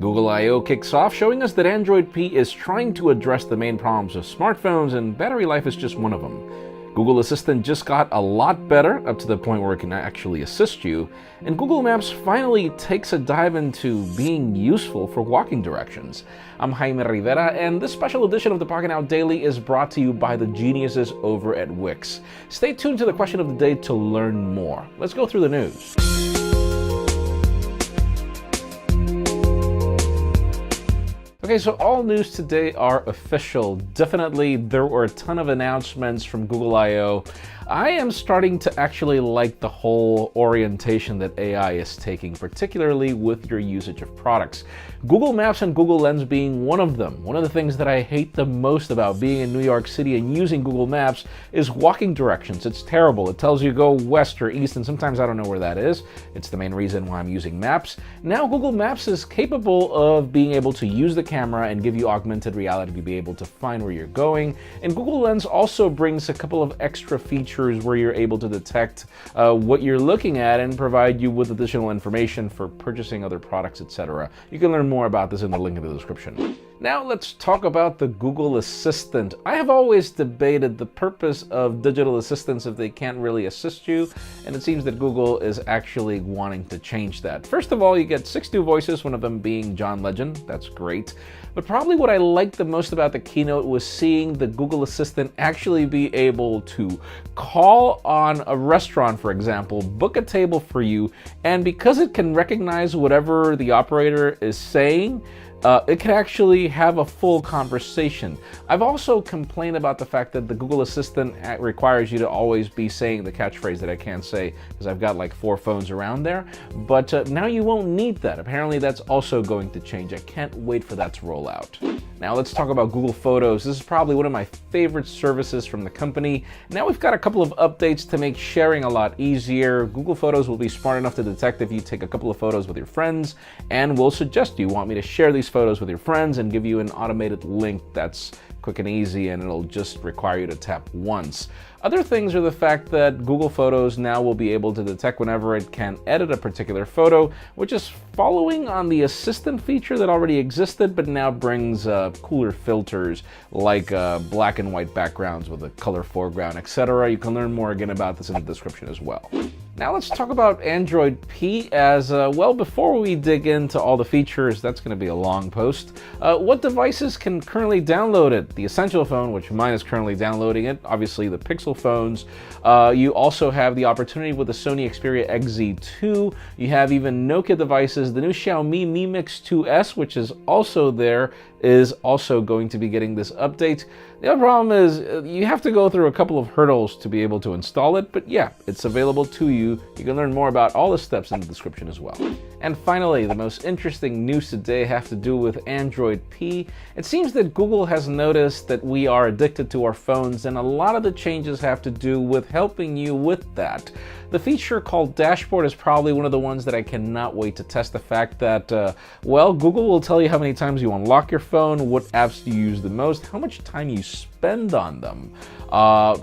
Google I/O kicks off, showing us that Android P is trying to address the main problems of smartphones, and battery life is just one of them. Google Assistant just got a lot better, up to the point where it can actually assist you, and Google Maps finally takes a dive into being useful for walking directions. I'm Jaime Rivera, and this special edition of the Pocketnow Daily is brought to you by the geniuses over at Wix. Stay tuned to the question of the day to learn more. Let's go through the news. Okay, so all news today are official. Definitely, there were a ton of announcements from Google I/O. I am starting to actually like the whole orientation that AI is taking, particularly with your usage of products. Google Maps and Google Lens being one of them. One of the things that I hate the most about being in New York City and using Google Maps is walking directions. It's terrible. It tells you go west or east, and sometimes I don't know where that is. It's the main reason why I'm using Maps. Now Google Maps is capable of being able to use the camera and give you augmented reality to be able to find where you're going. And Google Lens also brings a couple of extra features where you're able to detect what you're looking at and provide you with additional information for purchasing other products, etc. You can learn more about this in the link in the description. Now let's talk about the Google Assistant. I have always debated the purpose of digital assistants if they can't really assist you, and it seems that Google is actually wanting to change that. First of all, you get 6 new voices, one of them being John Legend. That's great. But probably what I liked the most about the keynote was seeing the Google Assistant actually be able to call on a restaurant, for example, book a table for you, and because it can recognize whatever the operator is saying, it can actually have a full conversation. I've also complained about the fact that the Google Assistant requires you to always be saying the catchphrase that I can't say because I've got like 4 phones around there. But now you won't need that. Apparently that's also going to change. I can't wait for that to roll out. Now let's talk about Google Photos. This is probably one of my favorite services from the company. Now we've got a couple of updates to make sharing a lot easier. Google Photos will be smart enough to detect if you take a couple of photos with your friends and will suggest you want me to share these photos with your friends and give you an automated link that's quick and easy, and it'll just require you to tap once. Other things are the fact that Google Photos now will be able to detect whenever it can edit a particular photo, which is following on the Assistant feature that already existed, but now brings cooler filters like black and white backgrounds with a color foreground, etc. You can learn more again about this in the description as well. Now let's talk about Android P as well. Before we dig into all the features, that's going to be a long post. What devices can currently download it? The Essential phone, which mine is currently downloading it, obviously the Pixel phones. You also have the opportunity with the Sony Xperia XZ2. You have even Nokia devices. The new Xiaomi Mi Mix 2S, which is also there, is also going to be getting this update. The other problem is you have to go through a couple of hurdles to be able to install it, but yeah, it's available to you. You can learn more about all the steps in the description as well. And finally, the most interesting news today have to do with Android P. It seems that Google has noticed that we are addicted to our phones, and a lot of the changes have to do with helping you with that. The feature called Dashboard is probably one of the ones that I cannot wait to test. The fact that, well, Google will tell you how many times you unlock your phone, what apps you use the most, how much time you spend on them.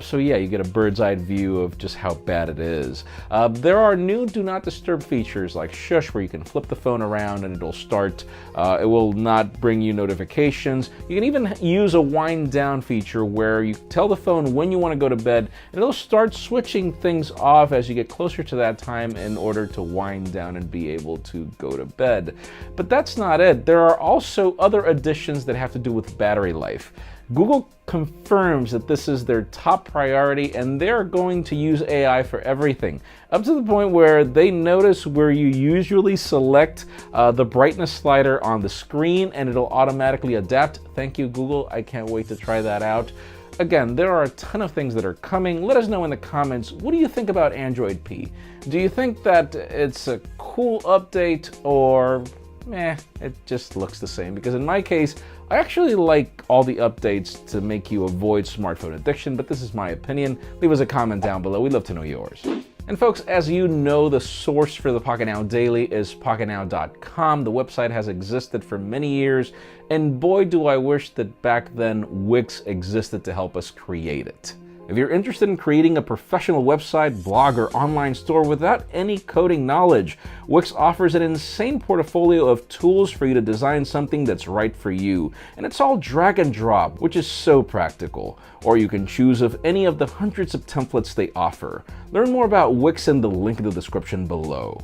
So yeah, you get a bird's eye view of just how bad it is. There are new Do Not Disturb features like Shush, where you can flip the phone around and it'll start. It will not bring you notifications. You can even use a wind down feature where you tell the phone when you want to go to bed, and it'll start switching things off as you get closer to that time in order to wind down and be able to go to bed. But that's not it. There are also other additions that have to do with battery life. Google confirms that this is their top priority, and they're going to use AI for everything, up to the point where they notice where you usually select the brightness slider on the screen, and it'll automatically adapt. Thank you, Google. I can't wait to try that out. Again, there are a ton of things that are coming. Let us know in the comments, what do you think about Android P? Do you think that it's a cool update, or it just looks the same? Because in my case, I actually like all the updates to make you avoid smartphone addiction, but this is my opinion. Leave us a comment down below. We'd love to know yours. And folks, as you know, the source for the Pocketnow Daily is Pocketnow.com. The website has existed for many years, and boy do I wish that back then Wix existed to help us create it. If you're interested in creating a professional website, blog, or online store without any coding knowledge, Wix offers an insane portfolio of tools for you to design something that's right for you. And it's all drag and drop, which is so practical. Or you can choose of any of the hundreds of templates they offer. Learn more about Wix in the link in the description below.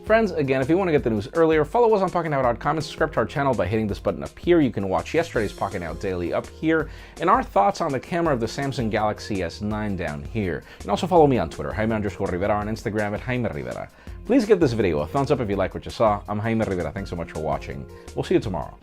Friends, again, if you want to get the news earlier, follow us on Pocketnow.com and subscribe to our channel by hitting this button up here. You can watch yesterday's Pocketnow Daily up here, and our thoughts on the camera of the Samsung Galaxy S9 down here. And also follow me on Twitter, Jaime_Rivera, on Instagram at Jaime Rivera. Please give this video a thumbs up if you like what you saw. I'm Jaime Rivera. Thanks so much for watching. We'll see you tomorrow.